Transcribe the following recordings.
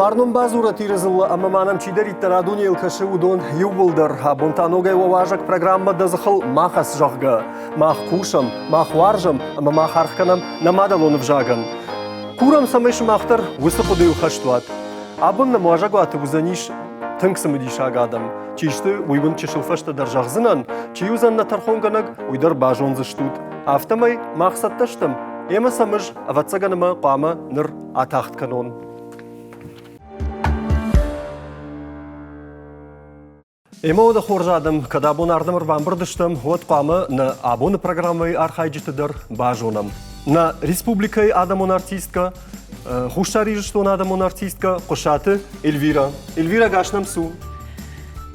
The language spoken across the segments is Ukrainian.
Фарнум базура тирезл амаманам чидери тарадуни илкаши удон юбулдер бонтаногай ваважак программа дазахал махас жахга мах кушам мах варжам мах архканам намадалон вжаган курам самеш махтар высоходы хаштват абун намажагу атузаниш тынксамдишагадам чишты уйбун чешилфашта даржахзынан чиюзан на тархонганаг уйдар бажонзыштут автомай махсатташтым эма самыш аватсаганама қама ныр атахт канон. Эмода хоржадым, когда абонардым рвамбырдыштым, вот қамы на абоны программы архайджитыдыр бажонам. На республикай адамон артистка, хушарижштон адамон артистка, қошаты Эльвира. Эльвира гашнам су.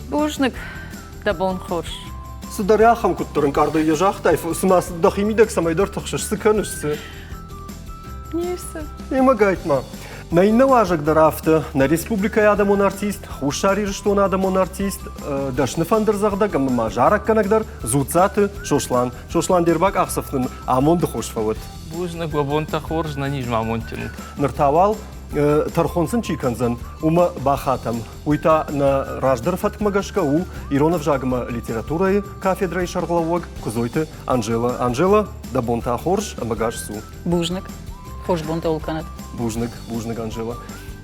Бужник дабон хорш. Сударяхам куттырын карды ежахтай, сумас дахимидек самайдар тұқшышсы көнішсі. Несі? Ема гайтма. На инноважек драфта, на республика адамон артист, хушари что адамон артист, дашны фандерзагда гамма жарак канагдар, зуцаты, шошлан дербак ахсафнын, амонды хошфават. Бужник бабонта хорж на ниж мамонтин. Нартавал тархонсын чиканзан, ума бахатам. Уйта на раждар фаткмагашка у иронов жагма литературой кафедра и шарглавог, кузойты Анжела. Анжела да бонта хорж, амагаш су. Бужник. Хош бонта улканат. Бужник Анжела.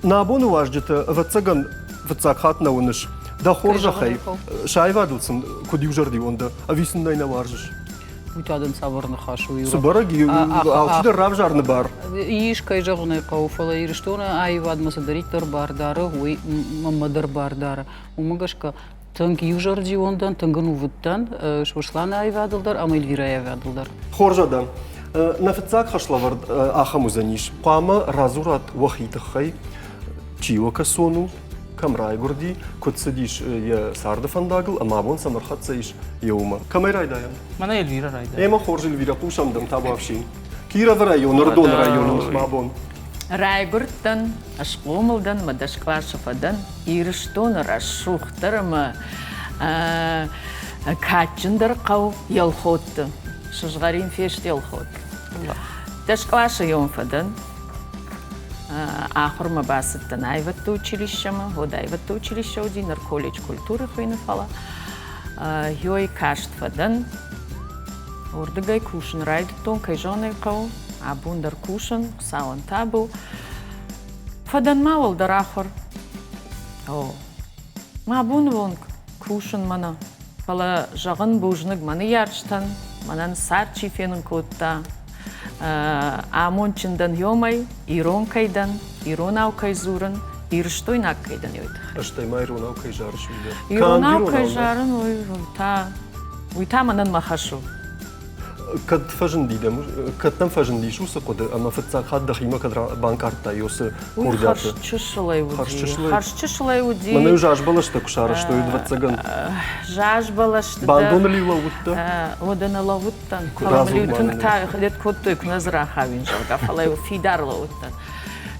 На абону важдета вацаган вацакхат на уныш. Да хоржа хай. Шайвадылсын куди ужарди онда. А висн найна варжиш. Уйтадын саварны хашу. Субараги алчида равжарны бар. Иш кайжагны кауфала ирштона айвадмасы дариттор бардары, уй мамадар бардары. Умагашка тынг южарди ондан, тынгын увыттан, шошланы айвадылдар, ама Эльвира айвадылдар. Хоржадан. На фицак хашлавар ахамузаниш. Пама разурат вахитахай. Чиока сону. Камрай гурди. Кутсадиш я сарда фандагл, а мабон самархатсаиш яума. Камай райдаям. Мана Эльвира райда. Ема хорж Эльвира пушамдам табавшин. Киров район, Ордон район, мабон. Райгурттан, Ашқомылдан, Мадашквашевадан, Ирштон, Рашухтарма, Качындар қау ялхотты. Шыжғарин фешт ялхот. Дашкваша йонфадан, ахурма басыттан айватты училищама, вода айватты училища один, колледж культуры хуйнафала. Йой каштфадан, ордыгай кушын райдыттон, кайжоной қау, абундар кушын, сауан табу. Фадан мауыл дар ахур. Ма абун вонг кушын мана. Фала жағын бужныг маны ярчтан, манан сарчи фенын котта. Амончындан йомай, ирон кайдан, ирон аукай зурын, ирштой нак кайдан йойды. Аштай ма ирон аукай жарыш үйдер. Ирон аукай жарын уйта манан махашу. Кад фажын дидем, кадтан фажын дишу сақоды, ама фитсак хад дахима кадра банкарта йосы курдяты. Харшчышылай уди. Мана жаж балашта кушара, что ю двадцаган. Жаж балашта. Бандон ли лавутта? Одана лавуттан. Каламли тынкта хлет коттой к назра хавин жалга, фалай фидар лавутта.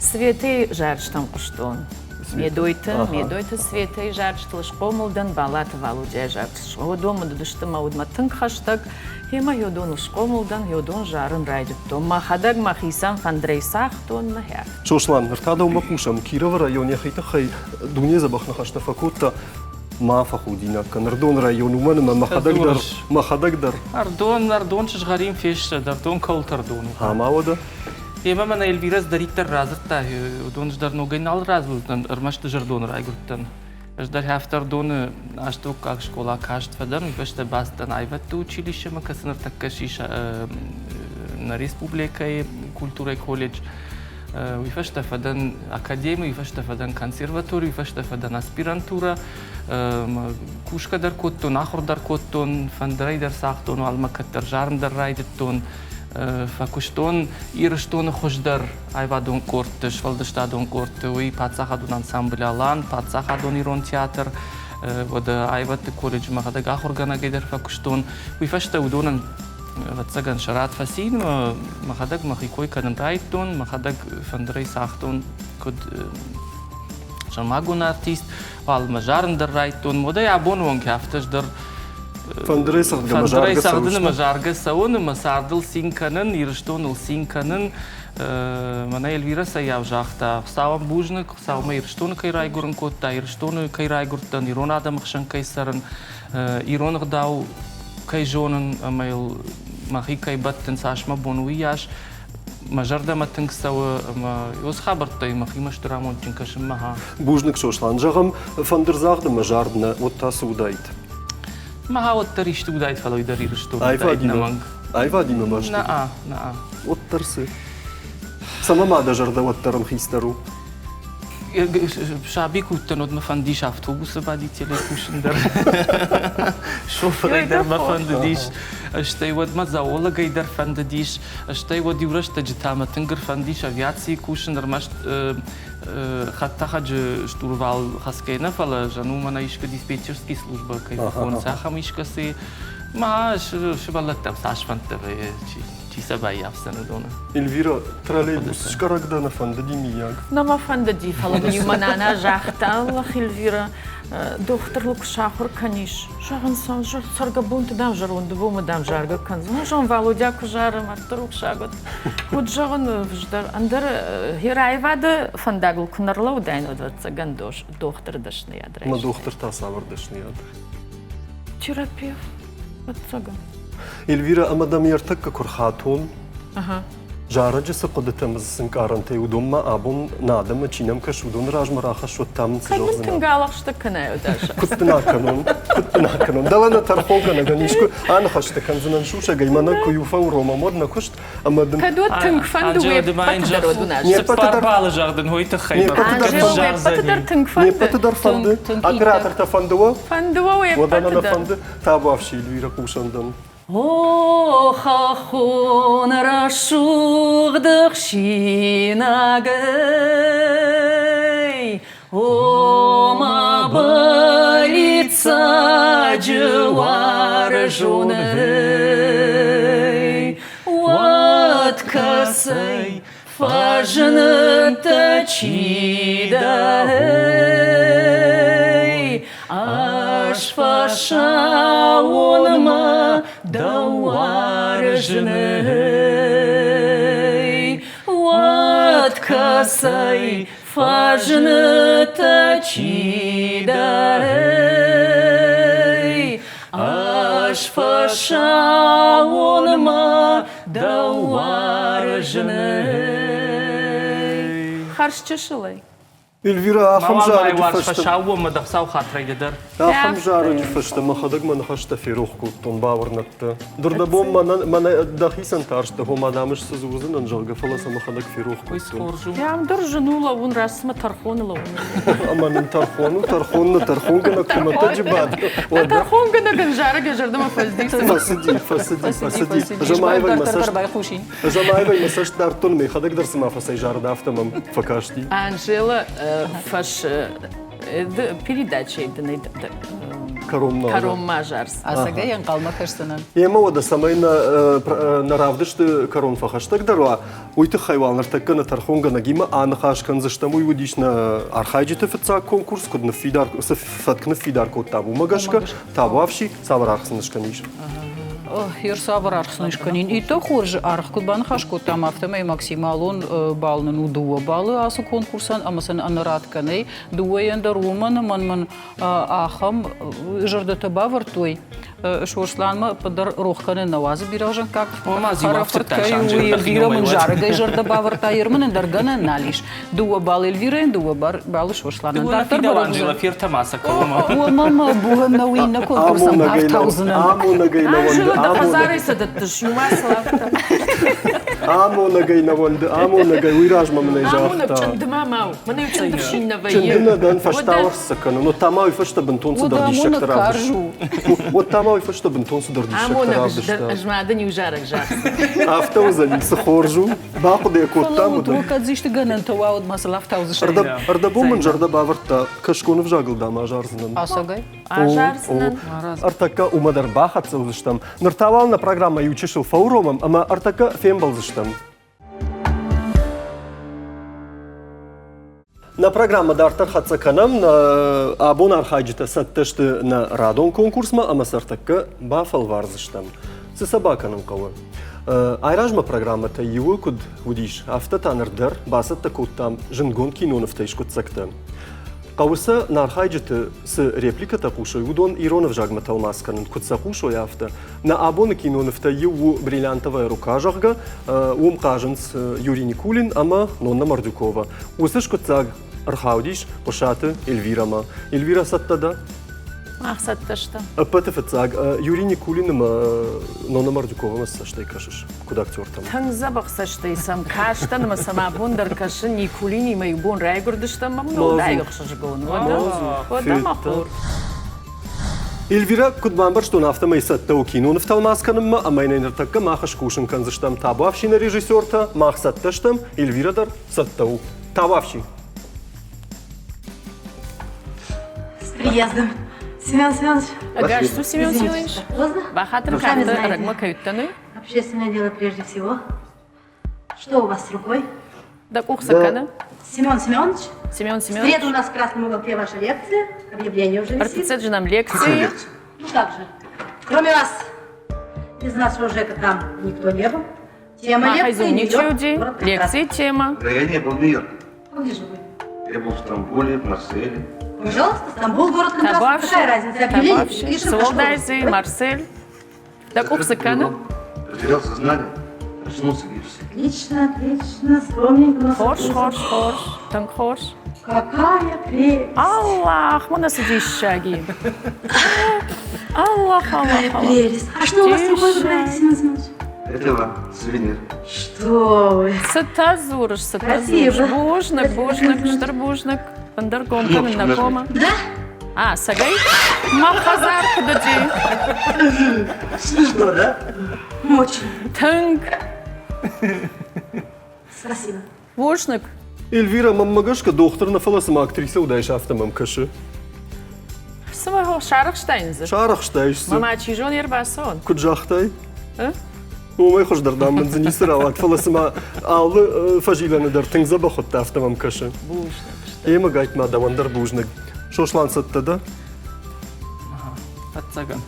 Светей жарчтан куштон. Медойты светей жарчтылыш комылдан балаты валудя жарчтылыш. Одома дудыштыма удма тынк хаштаг. Хема йодон ушкомылдан йодон жарын райдыттон. Махадаг махисан фандрейсахтон махер. Шошлан, нартада умакушам, Кирова районе хайта хай дуне забахна хашта факутта мафа худина. Канардон район уманна махадагдар. Ардон шыжғарин фешті, дардон каултардон. Хамавада? Ема мана Эльвирас дариттар разырта, удон ждар ногайн ал разылдан, ырмашты жардон райгурттан. Ждар хафтар доны аштук как школа каштфадан, веште бастан айватты училищема, касыныр таккашиш на республикай культурай колледж. Вифеште фадан академию, вифеште фадан консерваторию, вифеште фадан аспирантура, кушка дар коттон, ахур дар коттон, фандрай дар сахтон, алмакаттар жарм дар райдыттон, факуштон ирштон хождар айвадон корты, швалдыштадон корты, уи пацахадон ансамбль алан, пацахадон ирон театр, вода айватты колледж махадаг ахургана гейдер факуштон, вифеште удонан ватсаган шарат фасин, махадаг махикой канан райттон, махадаг фандрей сахтон, код шамагун артист, вал мажарн дар райттон, мода ябон вон кафташ дар Фандрейсах Фандрейсахдын мажарга сауын, масардыл синканын, ирыштоныл синканын, мана Эльвира саяв жақта. Сауам бужны, саума ирыштоны кайрай гурын котта, ирыштоны кайрай гурттан, ирон адамықшын кайсарын, иронық дау кай жонын, амайл махи кай баттын сашма бонуи яш, мажарда матынг сауы, өз хабартай махи маштырамон чынкашын маха. Бужнык шошлан жағым фандырзағды мажардына оттасы удайд. Маха оттар ишті удайд фалойдар ирыштоны удайд наманг. Айвадима машты. Naa. Оттарсы. Самамада жарда оттарым хистару. Шаби куттан от мафандиш автобуса водителя кушиндар. Шофер дар мафандиш. Штай вот мазаола гайдар фандиш. Штай вот юраш таджитама тынгар фандиш авиации кушиндар машт хатта хаджи штурвал хаскейна фала жану мана ишка диспетчерский служба кайфон сахам ишка се ма шибалаттам сашфантаве чиса баявсана дона. Эльвира, троллейбус шкарагдана фанда димияг. Нама фанда ди фала юманана жахта, лах Эльвира, докторлук шахур каниш. Жаган сан сарга бунт дам жарун двума дам жарга канз. Жан Володя кужара мартрук шагот. Вот жаган вждар андер хирайвада фандагл кунарлау дайн одватса гандош доктор дашны ядрай. На доктор та савардашны яд. Терапевт. Отсага. Эльвира, амадам яртакка курхатун. Ага. Жараджи сақудатамыз сынкарантай удомма абун надама чинам каш удон ражмараха шоттам Кайдан цжозна. тынгалах что канаю даже. Куттынаканун. Далана тархогана ганишку ана хашта канзанан шуша гаймана куюфан рома модна кушт амадам. Кадот тынг фанду веб патадар одунаш. Не патадар. Парбалы жардын хойты Не хайбар. патадар. Патадар тынг Не фанду. патадар фанды. Оператор та фандова. Фандуа веб Водана на патадар. фанды. Табавши Эльвира кушандан. Ох, ахун рашугдық шинагай, ома болица жуар жуны, откасай фажны тачидай, аш фаша онма Дауаржны, откасай фажны тачидай, аш фаша онма дауаржны. Харш чешилай. Эльвира, ахам Мама жараджи байвар фашта. фашауа мадахсау хатрайдыдар. Ахам жараджи фашта. Махадаг мана хашта фирухку тон баварнатта. Дурдабом мана дахисан таршта. Хом адамыш сызузын анжалга фаласа махадаг фирухку. Кой схоржу. Я вам доржанула, он расма тархонила. Аманын тархонна тархонгана кумата джибад. Тархонгана ганжара гажардама фаздикса. Фасиди. Жамаевай масаж дартон мехадаг дарсма фасай жарда автомам факашти. Анжела фаш передача Каром Мажарс. Асага янқалма кашсанан. Ема ода самай на равдышты корон фахаштаг даруа. Уйты хайвалнар таккана тархонгана гима анахашкан заштаму юдишна архайджиты фица конкурс кодна фидар фаткна фидар код табу магашка табавши саварахсынышканиш. Ер сабыр архсынышканин. И то хоржы арх кудбан хашко там автомай максималон балнын удуа балы асу конкурсан амасан анаратканай дуаянда роман ман ахам жардата бавартой шорсланма подар рохканы навазы биражан как харафырткай Эльвира мынжарыгай жарда баварта ермын даргана налиш. Дуа бал Эльвира дуа балы шорсланын. Дуа фидал Анжела фиртамаса калома. О мама бугам на уинна конкурсан автаузынан. Анжела Хазарайса да тшюмаславта. Амо нагай навонды, амо нагай уйражма мына Амуна жахта. чандыма мау. Мына чандышинна Чындына дан фаштавар сакана, но тамау фашта бентонсы дардишек таравдыш. Вот тамау фашта бентонсы дардишек Амуна таравдышта. ажмада не ужарак жар. Автаузани сахоржу, бақуды коттаму. Тука зишты ганан това от масал автаузыш. Ардабомын жарда баварта кашконов жагылдама жарзынан. Асагай. Ажарсынан. Артака умадар бахатса узыштам. Нартавална программа ючешил фауромам, ама артака фембал зыштам. На программа Дартар Хацаканам на абонар хаджита сатташты на радон конкурсма, а масартакка бафал варзыштам. С собаканом кого. Айражма программа-то его куд удиш, автотанердер, басат такут там, жингон кинонов тайшкут сакта. Кауса нархайджита с реплика такушой, удон Иронов жагматал масканын, куд сакушой авто. На абоны кинонов-то его бриллиантовая рука жагга, ум каженс Юрий Никулин, ама Нонна Мордюкова. Усыш куд цаг архаудиш, пошаты Эльвирама. Эльвира саттада? Ах, сатташта. Пътъв цаг, Юрий Никулин, Нонна Мордюкова, ма съща и кажеш. Куда актьор там? Тънг забах съща и съм каштан, ма сама бундър каша Никулин има и бун райгордъща, ма много дайгах шашгон. Вода махур. Эльвира кудбамбар, что нафта май сатта у кино нафтал масканым, а май нейнертакка махаш кушин канзыштам табавши на режиссерта, мах сатташтам, Эльвира дар саттау. Табавши. С приездом. Семен Семенович. Ага, что Семен Семенович? Поздно? Бахатыр Сами карты, знаете. рагма каюттаны. Общественное дело прежде всего. Что у вас с рукой? Да кухсакана. Семен Семенович. Семен В среду Семенович. у нас в красном уголке ваша лекция. Объявление уже висит. Артицет же нам лекции. Ну как же. Кроме вас, из нашего ЖЭКа там никто не был. Тема Махай лекции зумничуди. город Кавказ. Лекции тема. Да я не был в Нью-Йорке. А где же вы? Я был в Стамбуле, в Марселе. Пожалуйста, Стамбул, город контрастов. Какая разница? Объявление Табавши. пишем, Солдайзи, Марсель. Да кухсакана. Потерял сознание, очнулся где все. Отлично, отлично. Скромненько. но Хорш, со хорш, вкусом. хорш. Танк хорш. Какая прелесть. Аллах, мы нас здесь шаги. Аллах, Аллах, Аллах. Прелесть. А что у вас с рукой, вы Тише. говорите, Семен Семенович? Это вам сувенир. Что вы? Сатазурш, сатазурш. Спасибо. Бужник, бужник, штарбужник. Пандаргом, каменна кома. Да? А, сагай? Махазар, кудади. Смешно, да? Очень. Танк. Спасибо. Бужник. Эльвира маммагашка доктор на фаласама актриса удайш автомам каши. Самого Шарахштайнза. Шарах штайшсы. Мама чижон ербасон. Куджахтай. А? Умай хош дардан мен зани сырават фаласама аллы фажиланы дар тыңза бахотта автомам каши. Бужник. Ема гайтма давандар бужник. Шошлан сатта да? Атсаган.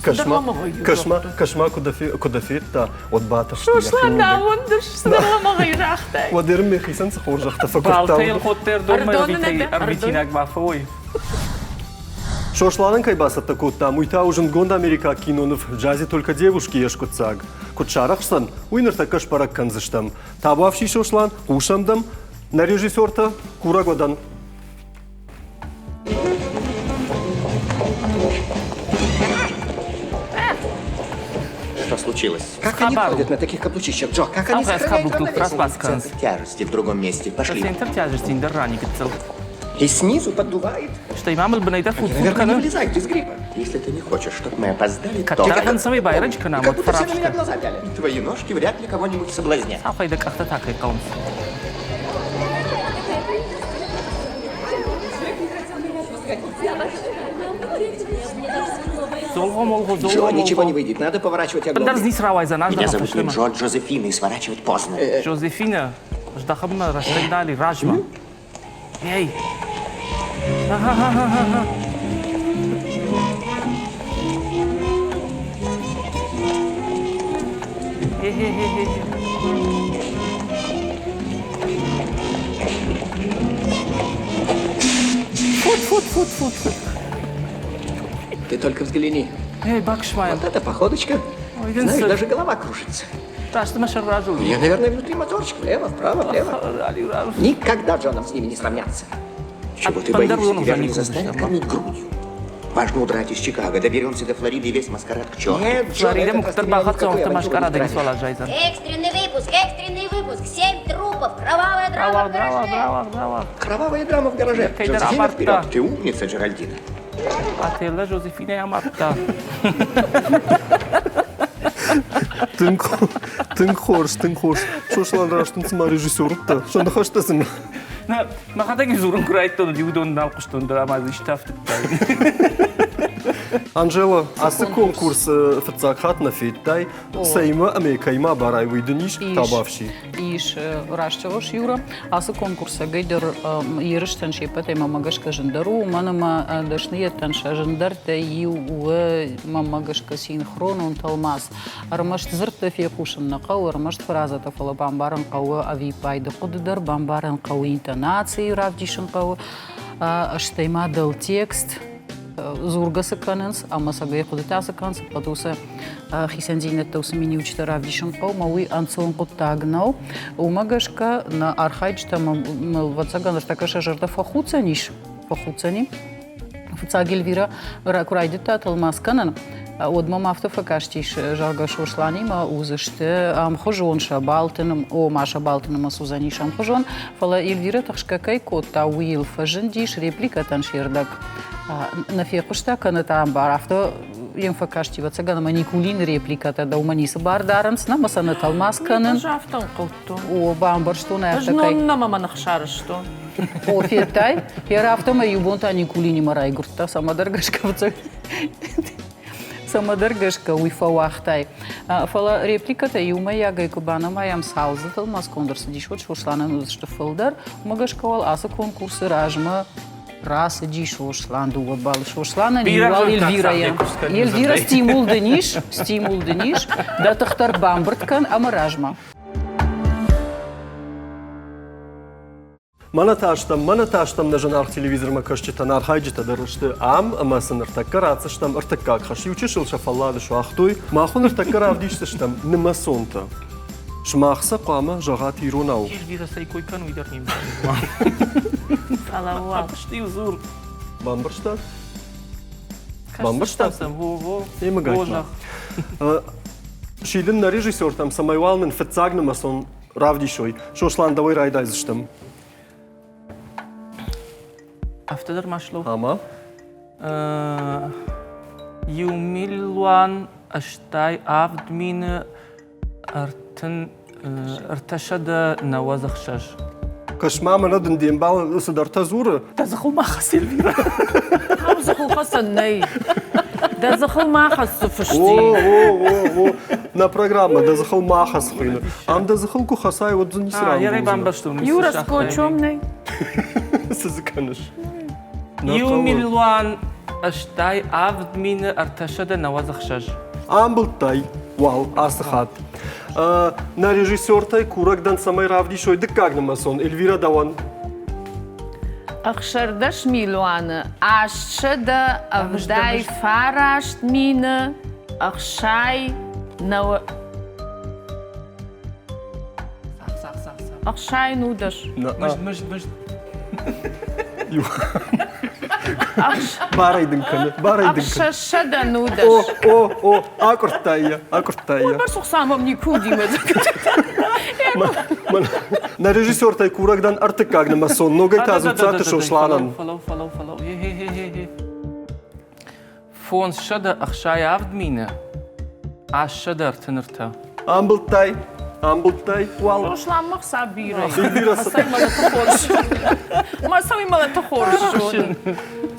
Кашма кудафетта от баташ. Шошлан да, вундерш, садалама гайрахтай. ودير ميخي سنس خورج اخت Балтейл فكرت хотер дома Ардонна да, арбитинак бафой. Шошланын кайбаса такут там уйта ужин гонда Америка кинонов в джазе только девушки ешкут цаг. Кутшарахсан уйнер такаш парак канзыштам. Табавши шошлан ушамдам на режиссерта курагодан. Что случилось? Как они Хабару. ходят на таких каблучищах, Джо? Как они Ага, сохраняют хабук тут равновесие? распаскан. Центр тяжести в другом месте. Пошли. Центр тяжести индер рани гитцел. И снизу поддувает. Что имам бнейда Они, фут наверное, не футкана. вылезают из гриппа. Если ты не хочешь, чтобы мы опоздали, то... Каттарган самый байрачка нам Как от будто все на меня фарашка. глаза пялят. Твои ножки вряд ли кого-нибудь соблазнят. Афайда как-то так и каунс. Джо, ничего не выйдет. Надо поворачивать Пандар оглобль. зни сравай за наш Меня да зовут не фашлема. Джо, Джозефина, и сворачивать поздно. Жозефина, ждахабна раштагдали ражма. Ей. Ага. Фут. Ты только взгляни. Ей, бакшвайн. Вот это походочка. Ой, Знаешь, Винсент. даже голова кружится. Рашта машар ражу. Я, наверное, внутри моторчик. Влево, вправо, влево. Никогда Джоном с ними не сравняться. Чего ты боишься? Пандарону Тебя уже же не не заставят купишь, кормить грудью. Важно удрать из Чикаго. Доберемся до Флориды и весь маскарад к черту. Нет, Джон, Флорида этот муктар раз ты меня ни в бахатсон, какую ты авантюру машкарада не не втянешь. свалажайзан. Экстренный выпуск, 7 трупов, кровавая драма в гараже. Кровавая драма в гараже. Кейдер Джозефина, Апарта. вперед. Ты умница, Джеральдина. А ты ла Жозефина я матта. Тын хорш. Шошлан раштын сма режиссерта. Шонда хаштасın. Махатаги зурун курайттон дивдон налкуштон драма иштафтык. Анжела, асы конкурс фыцакхат на фиттай, сейма амекайма барай выдыниш табавши. Иш рашчаваш Юра, асы конкурса гайдер ерыштан шепатай мамагашка жандару, манама дашниеттан шажандарта и уэ мамагашка синхрон он талмаз. Армашт зырта фекушан нақау, армашт фразата фала бамбаран қауы авипайды қудыдар, бамбаран қауы интонации равдишан қауы, аштайма дал текст, зургасы каненс, амасагай худытасы канс, патуса хисандинет таусы мини учта равдишан қау, мауи анцелон қуттагнау, умагашка на архайчта мэлвацаган штакаша жарда фахуцаниш, фахуцани, фуцагельвира ракурайдыта талмаз канен, od mama aftă făcaștiș jarga șoșlani ma uzăște am hăjon șabaltănăm o ma șabaltănăm suzani și am hăjon fala Elvira tășcă cai cota will făjândiș replică tan șerdac na fie cuștea că năta am bar aftă им făcaști văță gana maniculin replică ta da umani să bar darans na masa na talmas kanın Жафтан қылту. o bambar что на aftă cai Жнон на мама нахшар что. o fietai era aftă mai iubonta niculini marai gurta sama dargașka văță Самадъргашка уйфа уахтай. Фала репликата и ума яга и кубана маям саузател маскондър съдишват шошлана защо фълдър. Магашкавал аса конкурсы ражма раса ди шошлан дуа бал шошлана ни вал Елвира я. Елвира стимул дениш да тахтар бамбърткан ама ражма. Mana taştam na janarx televizorma kaşçıtan arxaycıta darıştı am ama sınırtakkar atsıştam ırtıkkak xaşı uçışıl şafalladı şu axtuy maxun ırtakkar avdiştıştam nima sonta. Şmaxsa qama jagat ironav. Elvira saykoy kan uydarnim. Фалава. Apıştı uzur. Bambarştat? Bambarştatsam wo. Ima gaytla. Şidin na rejissörtam samayvalnın fıtsagnıma son ravdişoy. Şoşlandavoy raydayzıştam. After maşlo. Ama? Yumilwan ashtay avdmin artashada nawazakhshaj. Kaşmama nadın diyem bal ısıdarta zuru. Tazakhu ma khasil Elvira. هم زخل خاصة ني. ده زخل ما خاصة فشتي. О. На программа да захал махас хуйна. Ам да захал ку хасай вот не сразу. Я бамбаштум. Юра скочом ней. Сызыканыш. Yumilwan ashtay avdmin artashada nawazakhshaj. Амбылтай, вау, асыхат. На режиссертай куракдан самай равдишой дыкагнама сон Эльвира Даван. أخشردش ميلوانا أشدا أفداي فارشت مينا أخشاي نو أخشاي نودش Мыш. Барайдын каны, барайдын каны. أخشدا نودش О, акуртайя. برسخ سامم نيكودي مزك На режиссертай куракдан артыкагнама сон ногай тазуцаты шошланан. Follow. He. Фон шада ахшай авдмина. Ашада артынырта. Амбылтай, вау. روشلان مخصا بيري Эльвира ما سوي مالا تخورش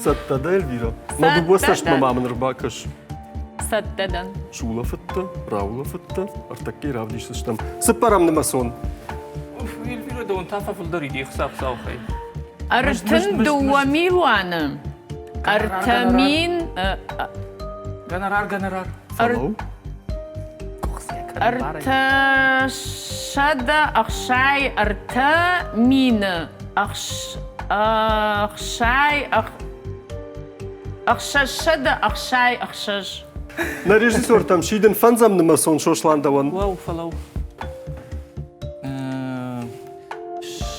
саттада Эльвира. Наду босаш мамамын рбакаш. سددن Шула фытты, раула фытты, артакки равдишсыштам. Сыпарам нема сон. Elvira da on tafa fıldar idi xsab sawxay. أرتن دوا ميلوانا أرتمين Ganarar. Фалау. أرتشدا أخشاي أرتمين أخششدا أخشاش На режиссертам шиден фанзам нема сон шошландаван. Wow, follow.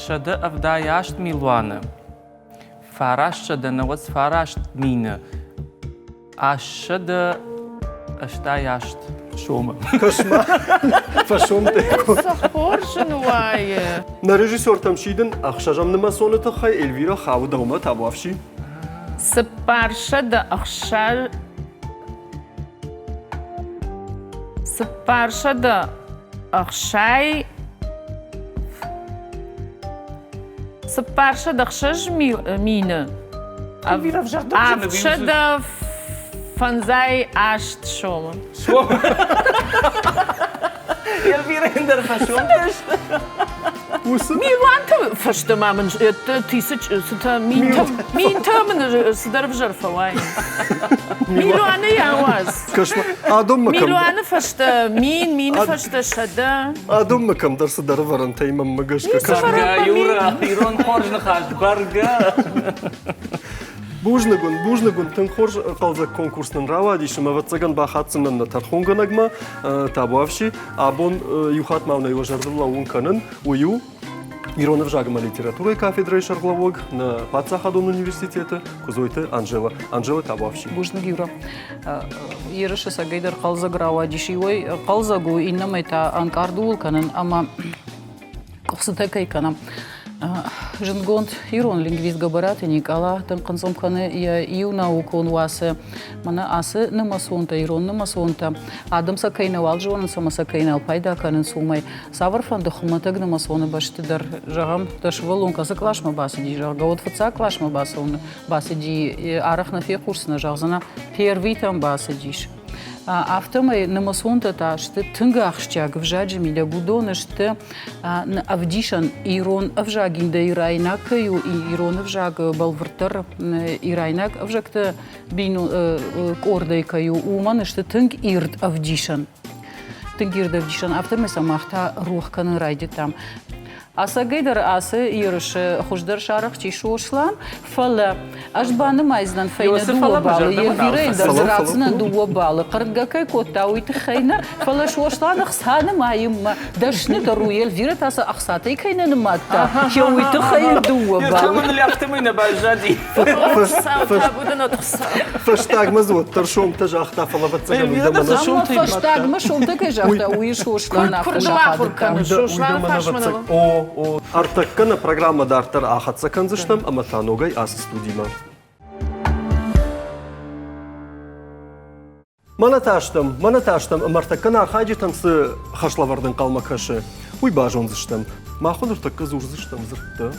Шада авда яшт милwana. Farash шада nawaz farash mina. Ашада ашта яшт. Шома. Кошмар. Фашом теко. صخورشن واي На режиссертам шиден ахшажам нема соны тахай Эльвира хаву даума табавши. سبارشدا أخشاي سبارشدا أخشاج مينا Elvira w żartocie أفشدا Фанзай ашт шома. Шо? Эльвира индер фашон. Милуан-то фашта мамын, это тысяч, это мин-то сыдарып жарфавай. Милуаны яуаз. Кошмар. Адуммакам. Милуаны фашта мин фашта шада. Адуммакам дарсыдар варантай маммагашка. Барга, Юра, Ирон хоржны хаш, барга. Бужнагун, тын хорж қалзак конкурсның рава дейші, маватсаган бахатсынан на тархонганагма, табуавши, абон юхат мавна его жардывла унканын, ую, Иронов жагма литературой кафедрой шарглавог на Пацахадон университеті, кузойты Анжела табуавши. Бужнаг Юра. Ерыші сагайдар қалзаг рава дейші, ой, қалзагу иннам айта анкардуыл канын, ама қықсытай канам. Жингонд Ирон лингвист габараты Никола тан консомканы я ию науку он васы мана асы намасонта Ирон намасонта Адамса кайнавал жонын самаса кайнал пайда канын сумай саварфан дохуматаг намасоны башты дар жагам дашвал он каза клашма басы ди жага вот фаца клашма басы он басы ди арах на фе курсна жагзана первый там басы диш Автомай намасонта та что тынга ахштяг в жаджи миля гудона что авдишан Ирон авжагин да ирайнак ю Ирон авжаг балвартар ирайнак авжагта бину кордай каю уман что тынг ирд авдишан автомай самахта рух канын райди там Асагайдар асы ерыші хуждар шарах чешушлан фала ажбаны майздан файна дуа балы елвирейдар зрацына дуа балы қырдгакай котта уйты хайна фала шушлан ақсаны майымма дашны дару елвирет асы ақсатай кайнаны матта хе уйты хайна дуа балы Ертамын ляхтымына бажади. Фаштагмаз вот таршом тажахта фалаватсаган Ама фаштагма шумта кай жахта уй шушлан автошахады Артаккана программа дартар ахатса канзыштам, ама таногай ас студима. Манаташтам, артаккана ахаджи тансы хашлавардын калмакашы. Уй бажонзыштам. Махон артакка зурзыштам зыртты.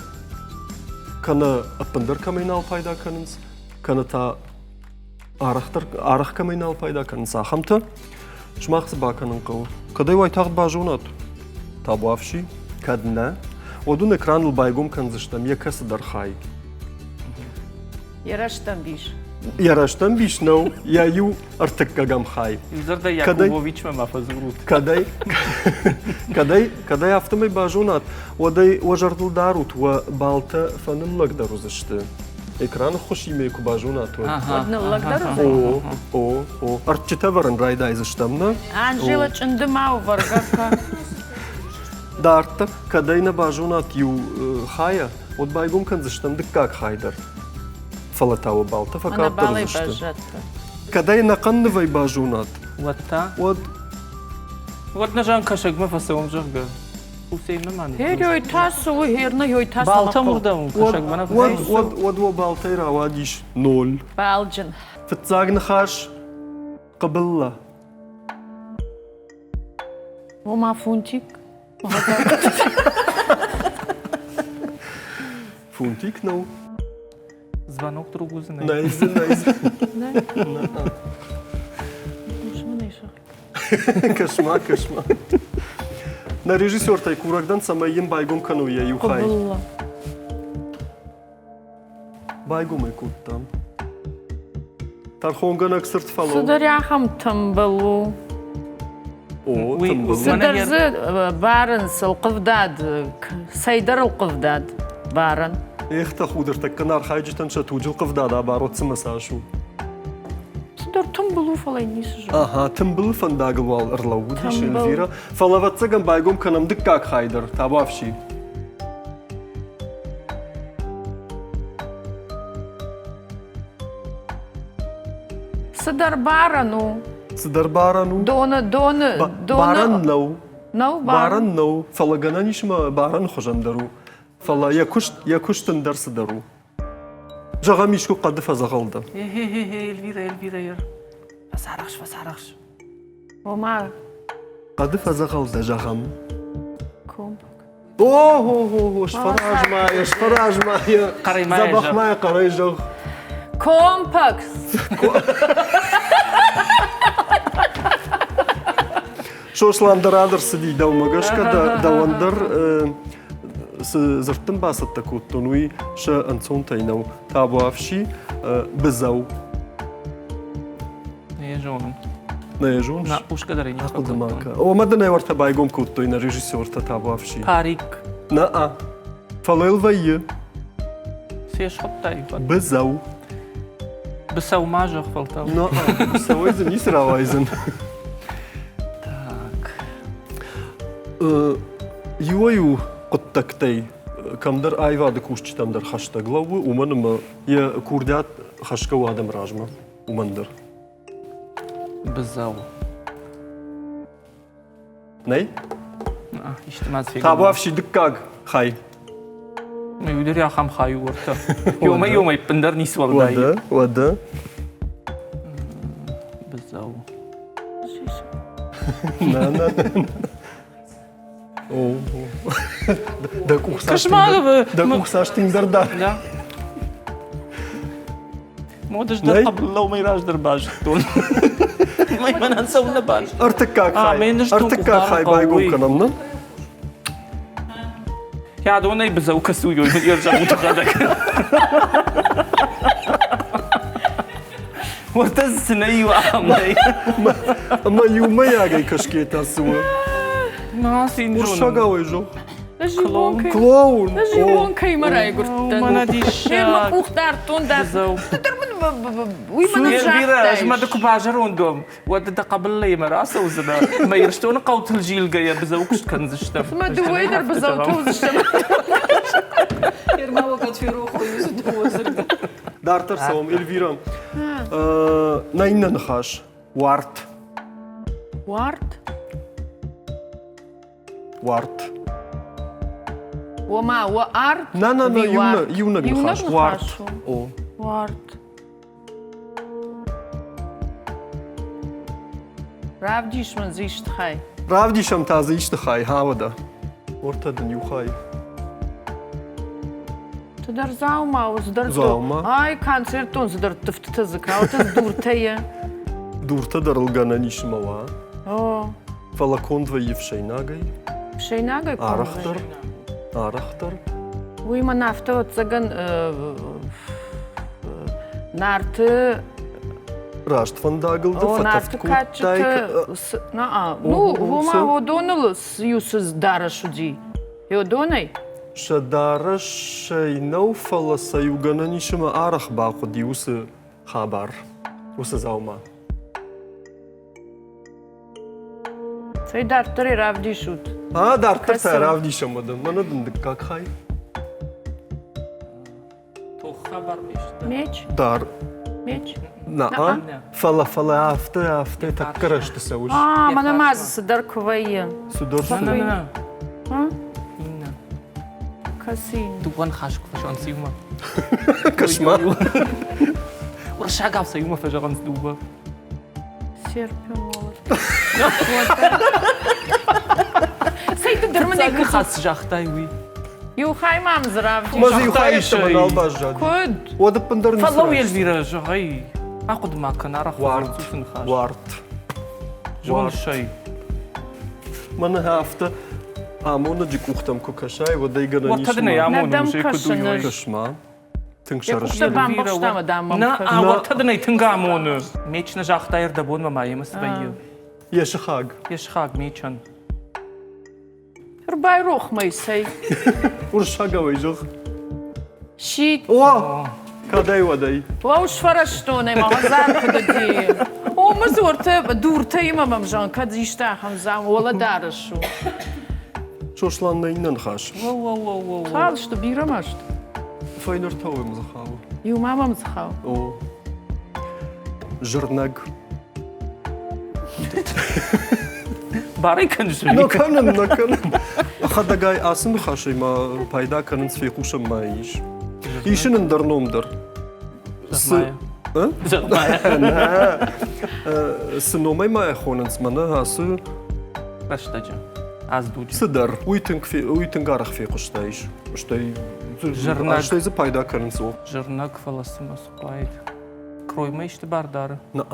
Кана аппандар камайнал пайда канынс. Кана та арах камайнал пайда канынс ахамты. Шмахсы баканын қыл. Кадай вай тағд бажонат. Табуавши. Кадна, одун экранул байгом канзыштам, я касадар хай. Яраштам биш, но я ю артаккагам хай. Юзарда Якубович мама фазурут. Кадай автомай бажунат, одай ожардыл дарут, ва балта фаным лагдару зашты. Экран хош имейку бажунат. Одны лагдару? О. Артчита варан райдай заштамна. Анжела чындымау варгака. Дарта, кадай на бажунат ю хая, от байгом канзыштам дыккак хайдар. Фалатау балта, факаттар зашты. Кадай на каннывай бажунат. Ватта? Вот нажан кашагма фасавам жагга. Усейна ман. Херой тасу, херна йой тасу. Балта мурдам кашагмана фасавам. вот балтай равадиш 0. Балджин. فتزاغن خاش قبلة. وما فونتيك؟ Фунтик, ну. Звонок другу знает. Найз. Кошмар. На режиссер Тайкурагдан самайын байгом кануя юхай. Қабылла. Байгом айкуттам. Тархонган аксырт фало. Сударяхам тамбалу. О, тамбалу. Сударзы барын сылқывдад, сайдар ылқывдад барын. Эхта худыр такканар хайджитан шатуджил қывдада барот сымасашу. Судар тамбалу фалай несі жо. Ага, тамбал фандагылвал ырлауды шелвира. Фалаватсаган байгом канам дыккак хайдар, табавши. Судар барану. Сыдар барану. Дона. Баран нау. Нау Баран нау. Фалагана нишма баран хожандару. Фала якуштан дарсыдару. Жага мишку қады фазағалды. Эльвира. Фасарахш. Ома. Қады фазағалды жағам. Компак. О, шфаражмая. Қараймая жақ. Забахмая қарай жақ. Компак. Шошландырадыр сидей даумагашка да вандыр зырттын басытта куттун уй ша анцон тайнау табуавши бизау Не жонам. не жунш. На ушка дари не Акудамака. О мадана варта байгом куттой на режиссерта табуавши. Парик. На фалел вайе Сеш хоттай. бизау. Бисау мажах фалтал. На савайзен и сравайзен. Так. Юаю قطكتي كم در أيوة دكوش تام در خشتا غلو ومن ما ي كوردات خشكا وادم راجمة ومن در Бизау. ناي اجتماع فيك. تابوا في شي دكاغ خاي ما يقدر يا خام خاي ورتا. يوم يبندر نيس والله. ودا Бизау. نا أوه ده كورساش Кошмар. ده كورساش تندر دا Да. مودش ناي؟ در قبل الله ما يراج در باج تون. ما يمنع نسوي باج. أرتكاك ما خاي يندش توقف أرتكاك خاي قوي. بايقوم كنمنا يا دونا يبزاو كسويو يرجع متغادك. وتزني وعمي. أما يوم يا جاي كشكيتا سوا ناسين ورشا جون. قوي جو Живонка. كلون Живонка има райгуртан. Мана дишак. Ма ухтар тундар. Бизау. ويما الفيراج ما نرجع دك باجر وندوم ود قبل لي مراسه وزنا ما يرشتون قوت الجيل جاي بزوكش كنزشتم ما دويدر بزوتوز الشمال. Ермала катфируху юздуозырга. دارتر سوم إلفيرام ناينا نخاش وارت وارت وما وارت. نا يونا نخاش وارت نخاشو. أو وارت. رافديش من زيشت خاي. رافدي شم تازيش تخاي هاودا ورتا دنيو خاي تدر زاوما وزدر زاوما. هاي كانسيرتون زدر تفتتزك او تزدورتيا. دورتا درلغانا نيش موا او فلاكون двои вшейнагай شيناغاي арахтар арахтар ويما نافتا تزغن نارت раштвандагылды о нарту качта на ну вома водонылыс юсыз дарашуди йодонай شدارش شينو فلا سيوغانا نيشما арах باخدي وس خبر وس زاوما سي دартари равдишут دارتر Красиво. تراودي شمدن مانا دندكاك خاي تو خبر مش меч دار меч نا فلا афте таккараш تسويش мана мазысы дарквайя سودور لا ها كاسين دوان خاشك فشان سيوما كشمار ورشا قاف سيوما فجران دوبا سيربيون سيد درمني خاص جاختاي وي يو خاي مام زرافدي مازي شخطاي يخايش شي. من الباجاد كود ودا بندر فالله نسرش الفيراج هاي اخذ ما كان اروح وارت خاش وارت جون الشيء من هافته امون جي كوختم كوكاشاي ودا يغنا وتدنا يا نيشما مون ندم مش يكدو كشنر. كشما Я تنشرش кушта бам баштама дамам. نا وتدنا تنغا مون ميچ نجاختاير دبون ما يمس بيو يشخاغ يشخاق ميچن رباي روح ميسي ورشاغا ويجوخ شيت وا كاداي وداي واوش فرشتوني ما هزار كددي او مزورته دورته يما ممجان كد يشتا حمزام ولا دارشو شوشلان نينن خاش واو واو واو قال شتو بيرمشت فاينر توي مزخاو يو ماما مزخاو او جرناغ باري كان نو كانن خدا جاي اسم خاشي ما بايدا كانن في خوشم ما يش يشن ندرنوم زغمايا ها زغمايا سنومي ما يخوننس منا هاسو رشتاجا از دوج صدر ويتنغارخ في قشتايش قشتاي جرناغ. قشتاي زي بايدا كانن سو جرناك فلسطين سقايد كروي ما يشتبار دار نا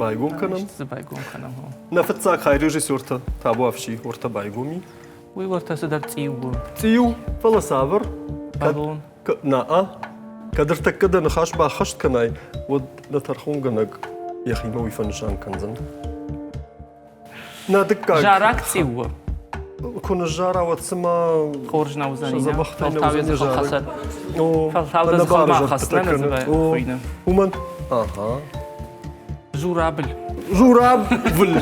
байгум канам. Забайгун канам. Нафтцак хай режиссёрта табу афши орта байгуми. Уй ورتا سدر تيو Тию фаласавр. بالون Наа. Кадр када нахаш ба хашт канай. Вот на тархунганаг яхима уйфаншан канзан. Надык как. جارك تيو كنا جارة واتسما خورجنا وزانينا زبختنا فالتاوي زي وزانينا خلصت أو فالتاوي زي خلصت ما خصنا نزبا خوينا ومن اها جورابل جوراب فل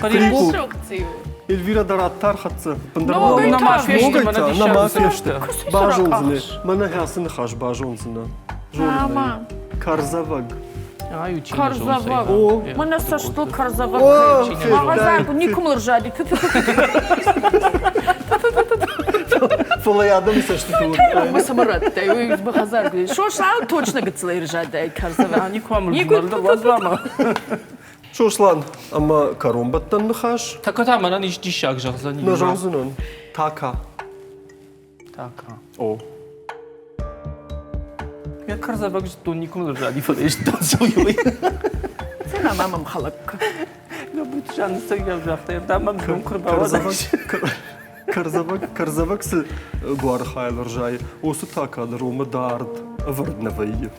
قليل Instrukciju. Эльвира Дараттар хатса. Много на и мафия, так. на мафия. мафия. Бажонзне. Мана хасын хаш бажонзна. Мама. Карзаваг. Ай, учили Карзавак. О. Мене сашту карзавак. О, Магазинку нікому ржаді. Фалаядам сашту. Ми самарат. Ой, магазинку. Що ж, а точно гцлей ржаді карзавак. Никому не возьму. Шошлан, ама каромбаттан нахаш. Так вот, она не дишак жарзани. Нажонзнан. Така. Так. О. Я карзавак что никому ржади фалеш танцуй. Це на мамам халак. Я буду шанс я жахтер. Да мам зум Карзавак с гуархайл ржай. Осу така дарома дард. Варднавай.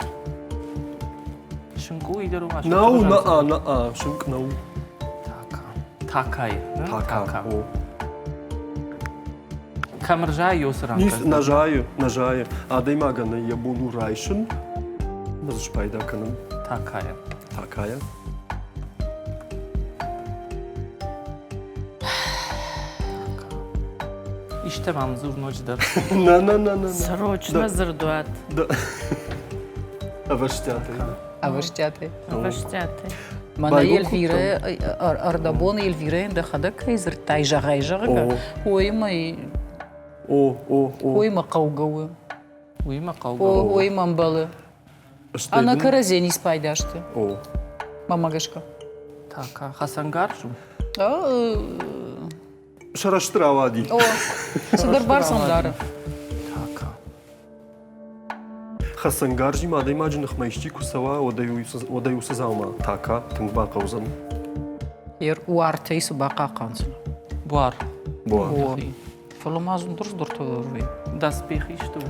Шунку идеру маш. Наа, шунк нау. Така. Такай. Така. О. Камржай йосран. Nis нажаю. Адай магана ябуну райшын. Мазыш пайда каным. Такая. Такая. İşte manzur nojдар. На. Срочно зрдуат. Да. Аваштяты. Аваштяты. Ваштяти. Мана Байгу Эльвира, Ардабон Эльвира, да хада кайзер тайжагай жага. Ойма қаугауы. Uyuma kavga. Ойма мбалы. Ана каразени спайдашты. О. Мамагашка. Taka. Hasan Garju. Шараштравади. О, Садарбар Сандара. Taka. Хасангаржи мадай маджин хмайшти кусава одаю сазаума. Така, тыңба каузан. Ер уартей субака канцын. Var. Боа. Фаламазун дұрыс дұртовый. Daspexi что?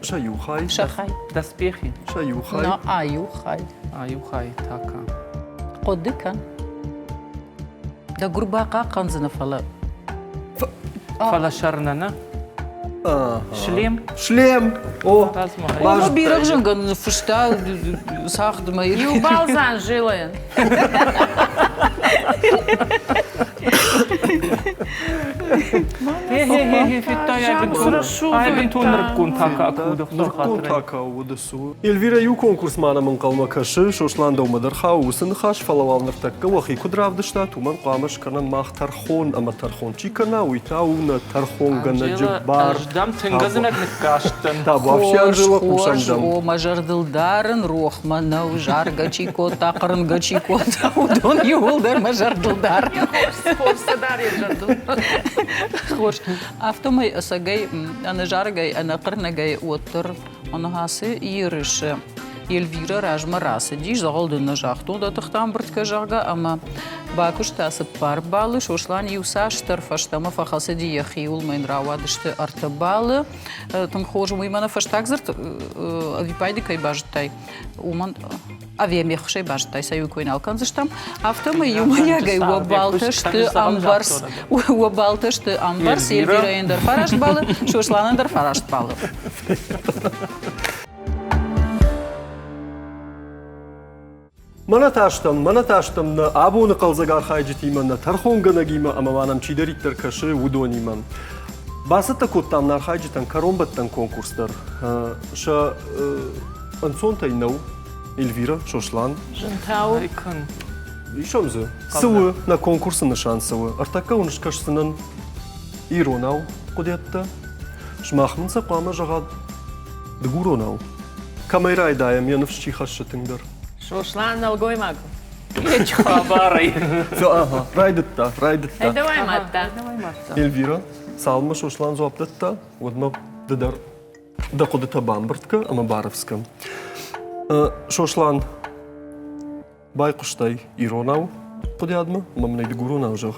Шаюхай. Шахай. Daspexi. Шаюхай. На аюхай. Ayuhay. Taka. Қоддыкан. Да гурбака канцына фала. Fala şarnana. Шлем. Шлем. О. Размахай. Ма бирак жанган фышта сахдыма. Юбалзан жилен. Така удасу. Эльвира ю конкурс мана мен калма кашы, шошланда умадар хаусын хаш фалавалныр такка вахи кудравдышта туман қамыш кана мах тархон, ама тархон чикана, уйтауна тархон гана джибар. Ждам тынгазынак ныккаштын. Да, вообще анжела Хош, кушандам. о, мажардылдарын рохманау, жарга чико, тақырынга чико, таудон юлдар мажардылдар. Хош, автомай асагай, ана жаргай, ана қырнагай оттыр, ана хасы ирыши. Эльвира ражма расы диш загалды на жахту да тахтам быртка жага, ама бакуш тасы пар балы, шошлан юсаштыр фаштама фахасы ди яхиул майн равадышты арты балы. Там хожу маймана фаштак зырт, випайды кай бажтай. Уман авиамехшей бажтай, саю койн алканзыштам. Автомай юмаягай уабалтышты амбарс, уабалтышты амбарс, Эльвира эндер фарашт балы, шошлан эндер фарашт балы. Мана таштам на абуны қалзагар хайджитиман, на тархонганагима, ама манам чидериттер кашы удониман. Басыта коттамнар хайджитан каромбаттан конкурстар. Ша ансонтай нау, Эльвира, шошлан. Жентау. Айкын. Ишамзы. Сывы на конкурсы на шансывы. Артака уныш кашсынын иронау кудетта. Шмахмынса қама жағад дгуронау. Камайрай даям яныфшчи хашшатыңдар. Шошлан алгой магу. Geç haberay. Ага, райдытта. Давай матта. Эльвира, салма шошлан зуаптытта, одма дыдар да кудыта бамбыртка, ама баровска. Шошлан байқұштай иронау құдядмы, мамнайды гуронау жақ.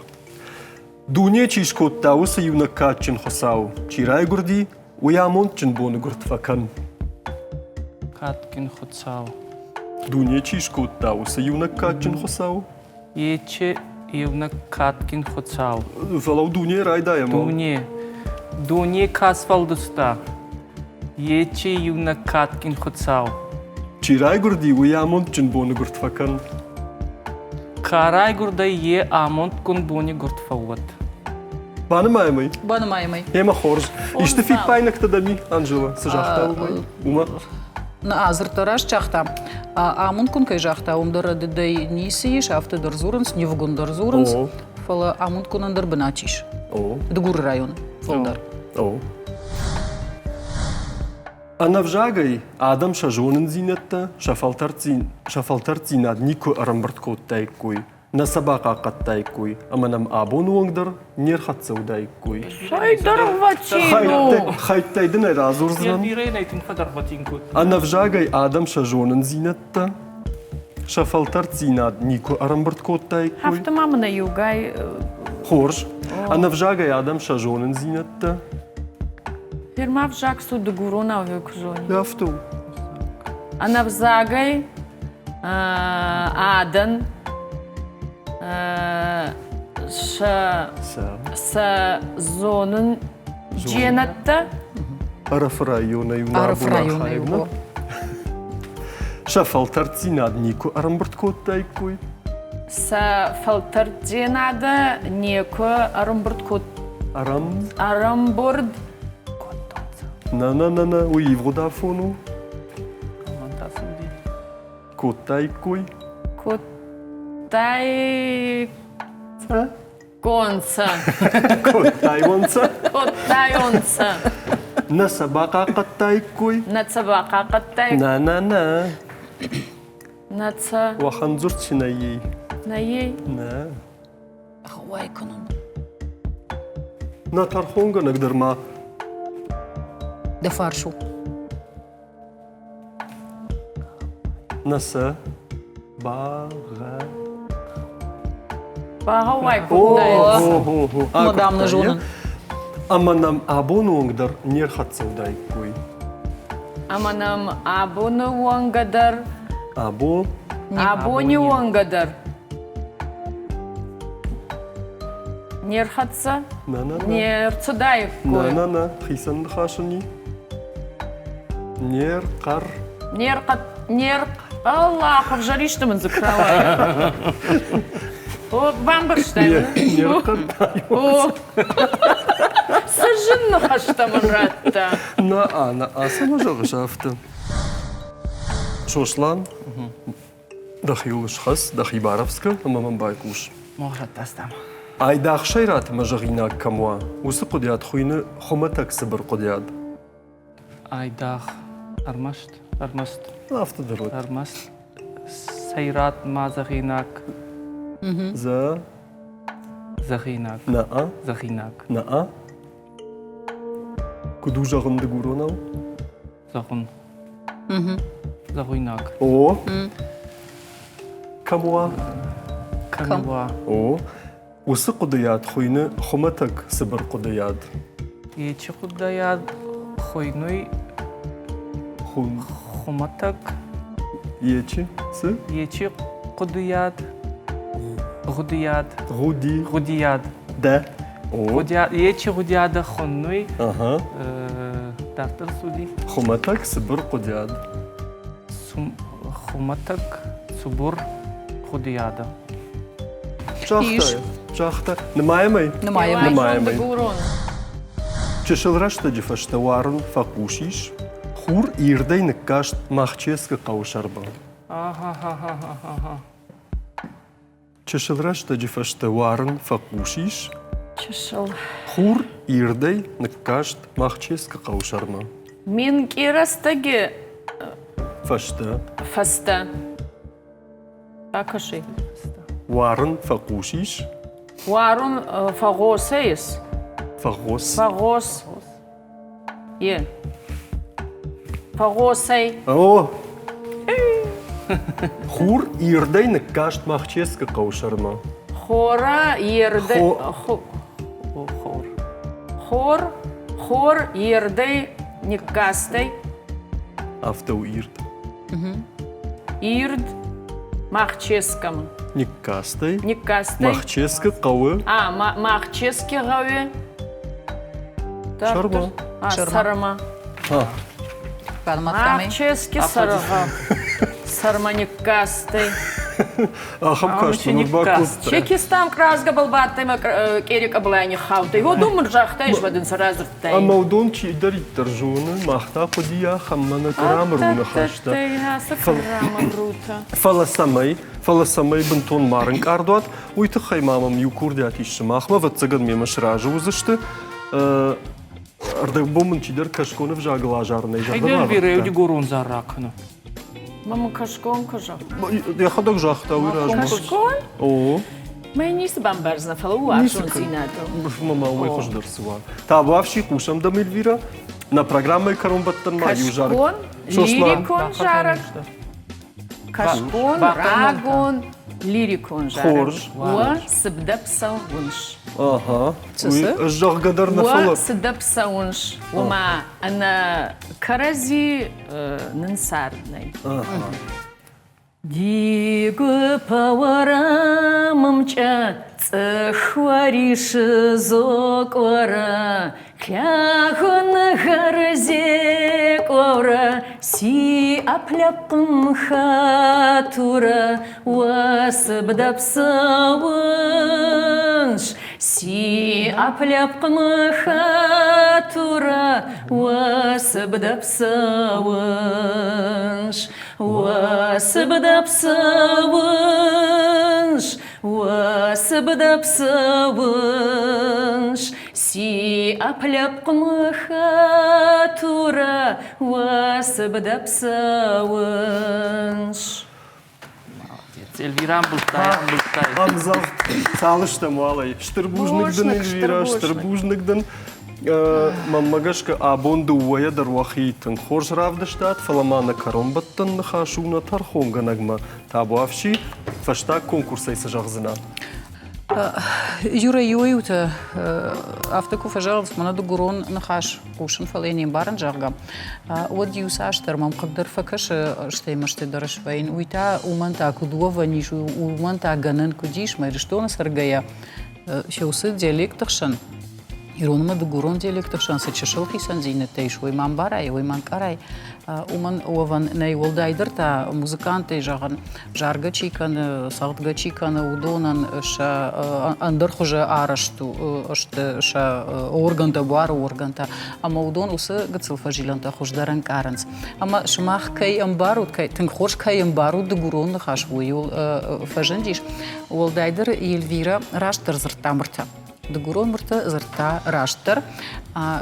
Дуне чишкоттау сыюна катчин хосау, чирай гурди, уямонт чин бону гуртфакан. Каткин Хоцау. Дуне чишкоттау сыюна катчин хосау. Ече Ивна Каткин Хоцау. Фалау дуне райдая мол. Дуне Касфалдуста. Ече Ивна Каткин Хоцау. Чирай гурди, уямонт чин бону гуртфакан. Карай гурдай е амонт кун бони гуртфауат. Баны маймай. Банамаймай. Ема хорж. Иште фит пайнак тадами, Анжела, сажахтау май. Ума. На азыртараш чахта. Амун кункай жахта умдара дедей нисиш, автодар зуранс, невгундар зуранс. О. Фала амун кунандар бначиш. О. Дгур район. Фалдар. О. Ана вжагай Адам шажонын зинетта, шафалтарцин ад нико арамбарткот тайкуй. На сабака каттайкуй, аманам абон уангдар нерхатсау дайкуй. Шайдар ватину. Хайттайдын айразурзран. Ирена этим фадар батинкут. Ана вжагай Адам шажонын зинетта, шафалтарцин ад нико арамбарткот тайкуй. Хафта мама на югай. Хорж. Ана вжагай Адам шажонын зинетта. Фирма в Жаксу до Гурона в Юкжоне. Яфту. А на Взагай Адан с зонын Дженатта. Арф района юна Арф района абуна хайвна. юго. Шафалтарцин ад нико арамбарткот тайкуй. С фалтар Дженада неко Арамбурд Арам. Арамбурд. На, у Ивродафону. Котайкуй. Котай... Конца. Котайванца. Котайонца. На собака катайкуй. На цабака катай. На. На ца... Ваханзурчина ей. На ей. На. Хавай кунан. На тархонга нагдерма. Да фаршу. Наса. Бага. Багавай кудай. Мадам на жонын. Аманам абонуангдар нерхатсау дайкуй. Аманам абоны уангадар. Абони уангадар. Нерхатса. Нерцудай куй. На. Хисан хашани. Неркар. Аллах, в жаришь мы закрываем. О, бамбарштайн. Неркар. О, сожженно хашта мратта. На сама жалгашафта. Шошлан. Дахиулыш хас, дахибаровска, мамам байкуш. Мохрат тастам. Айдах шайрат мажагинак камуа. Усы қудият хуйны хоматак сыбыр қудият. Айдах Армаст. Автодород. Армаст. Сайрат Мазахинак. За. Захинак. На. Захинак. Куду жағынды гуронау? Захун. Захуинак. О. Камуа. Камуа. О. Усы қудият хуйны хоматак сыбыр қудият. Ече худаяд хойной Хун. хуматак. Ечи. Сы. Ече худаяд. Руди. Худияд. Да. О. Ече худияда хонной. Ага. Дактор суди. Хоматак сыбыр қудият. Хуматак субур худияда. Жахта. Нымаймай? Нымаймай. Чешылрашта дефашта варун факушиш. Хур ирдай накашт махческа каушарба. Чешылрашта дефашта варун факушиш. Чешыл. Хур ирдай накашт махческа каушарма. Мин кирастаги Фашта. фаста. Акаши. Варун факушиш. Варун фагосейс. Фагос. Фагос. Фагосей. О! Хур ирдей накашт махческа каушарма. Хора ердей... Хор ердей никастей. Автоу ирд. Ирд махческам. Никастай. Никастей. Махческа кауы. Махчески гауе. Шарма. Сарма. Махчески сарга. Сарма никастей. Ахам кашты нурбакуста. Чекистан кразга балбаттайма керика блайни хауты. Его думар жахтайш вадын саразыртай. А маудон чи дарит торжуны, махта подия хаммана крамруна хашта. Фаласамай бентон марынк ардуат, уйты хаймамам юкурдиат ишши махма, ватсаган мемаш ражу узышты. Ардак бомын чидер кашконов жагла жарной Хайдер жардама. виреуди горун заракну. Мама кашкон кажа. Я ходок жахта уйражма. Кашкон? О. Май нисы бамбарзна фалу ашун зинато. Мама уй хош дърсуа. Та бавши кушам да Мильвира на програма и карумбаттан ма южар. Кашкон, лирикон жарак. Кашкон, рагон, лирикон жарак. Хорж. Уа сыбдапсал вунш. Ага. Уй жах гадар на Уа фалак. сыбдапсал вунш. Ума ана карази нынсарнай. Дигу павара мамча цехвариши зоквара кляхун гарзе ковра си апляпым хатура васыбдапсавынш си апляпым хатура васыбдапсавынш Васыбдапсавынш, си апляпқым хатура, васыбдапсавынш. Эльвирам бултай. Амзал салышта малай. Штырбужныкдан Эльвира, штырбужныкдан. Маммагашка абонду уая дарвахитын хорж равдаштат, фаламана каромбаттан нахашуна тархонга нагма. Табуавши, фашта конкурса и сажахзина. Юра ююта автоку пожалуйста, мана дугурон нахаш кушен фалением баран жарга. Вот юсаштер мам каддар факаш штеймаште дарашвайн. Уйта уманта кудуова нишу уманта ганен кудиш майриштона саргая. Шеусы диалектахшан. Иронма дугурон диалектахшан сачашал хисан зинетейш. Уйман барай, уйман карай. Уман ован ней волдайдер та музыканты жаган жарга чикан сагдга чикан удонан ша андер хуже арашту аште ша органта бар органта ама удон усы гцылфажиланта хуждаран каранс ама шмах кай амбарут кай тин хош кай амбарут дугурон хаш вуйул фажендиш волдайдер Эльвира раштер зыртамырта Дугурон мурта зырта раштер,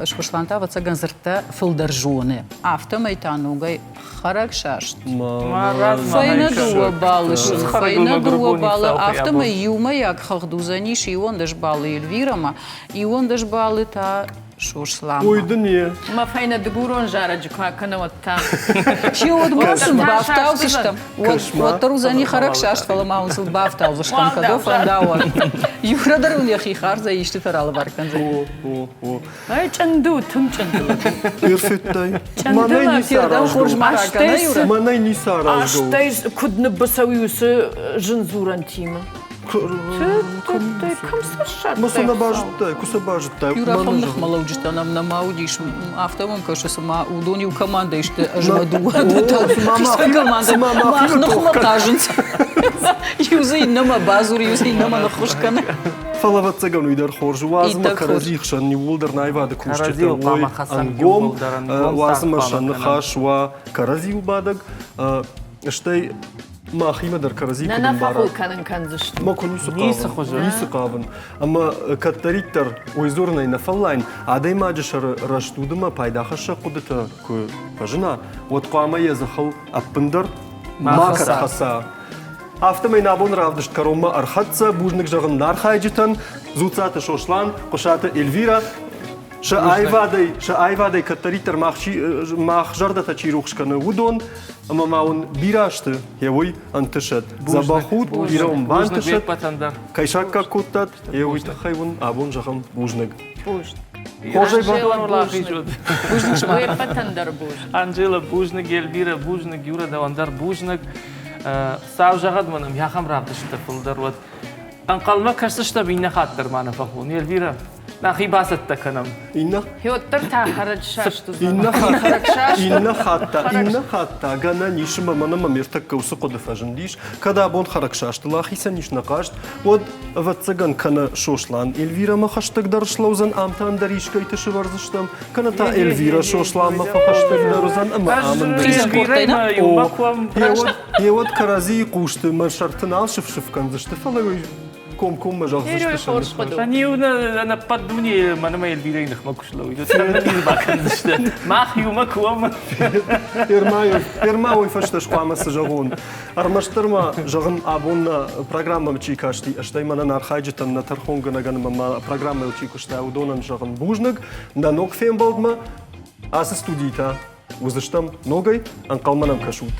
шпашланта вацаган зырта филдаржоны. Авто майтанугай харак шашт. Файна дуа балышын, файна дуа балы. Авто май юма як хахдузаниш, и он даш балы Эльвирама, и он даш балы та шушлама. Ой, да не. Ма файна дугурон жараджи, квакана вот там. Чи от гусен бафтал зыштам. Вот тарузани харак шашт фаламаун сыл бафтал зыштам кадов андауа. Юра дарун яхи харза ишти таралы барканза. О. Ай чанду, тун чанду. Перфеттай. Чандыла фирдан хорж маракана юра. Манай не сара. Аштай кудны басауюсы жынзуран тима. Масана бажыттай, куса бажыттай. Юра хамных малауджистанам на маудиш автомом каша сама удони у команда иште ажмаду. Киса команда махнах матажынц. Юзай нама базур, юзай нама нахушкана. Фалават цагану идар хоржу вазма каразихшан ни вулдар найвада кушчета ой ангом вазма шан хашва каразил бадаг штай махима дар карази На нафаху канын канзышты. Маку нисы қавын. Ама каттариктар ойзорнай нафаллайн адай маджашар раштудыма пайдахаша кудыта ку пажына вот қуама езахал аппындар макара хаса. Автомай набон равдышт карома архатса бужник жағын нархайджитан зуцаты шошлан қошаты Эльвира Айвадай катаритер мах жардата чирухшканы удон, ама маун бирашты, евой антышат. Забахут, бирам бантышат, кайшакка куттат, евой тахайвун абун жахам бужныг. Анжела Бужныг, Эльвира Бужныг, Юра Давандар Бужныг. Сау жағад мұным, яқам рабдышты пұлдар. Анқалма кашсышта бейне қаттыр маны фақуын. Эльвира, нақи басытты кінім. Инна? Хиоттар тахарад шашты. Инна хатта. Гана нишима манама мертак каусы қоды фажын диш. Када абон харак шашты, лахиса ниш нақашт. Вот ватсаган кана шошлан. Эльвира махаштык дарышлаузан амтан даришка итышы варзыштам. Кана та Эльвира шошлан махаштык дарузан ама амын даришка. Евот карази кушты маршартын алшыв-шывкан зышты. Фалай ком мажақ зышты. Они на поддуне манама Эльвира инах макушлау. Сравнили бакан зышты. Мах юма куам. Ермауй фашташ қуамасы жағуын. Армаштырма жағын абонна программа чикашти. Аштай манан архайджитан на тархонгана ганама программа чикаштай аудонан жағын бужныг. На ног фем болдма. Асы студита. Узыштам ногай, анқалманам кашут.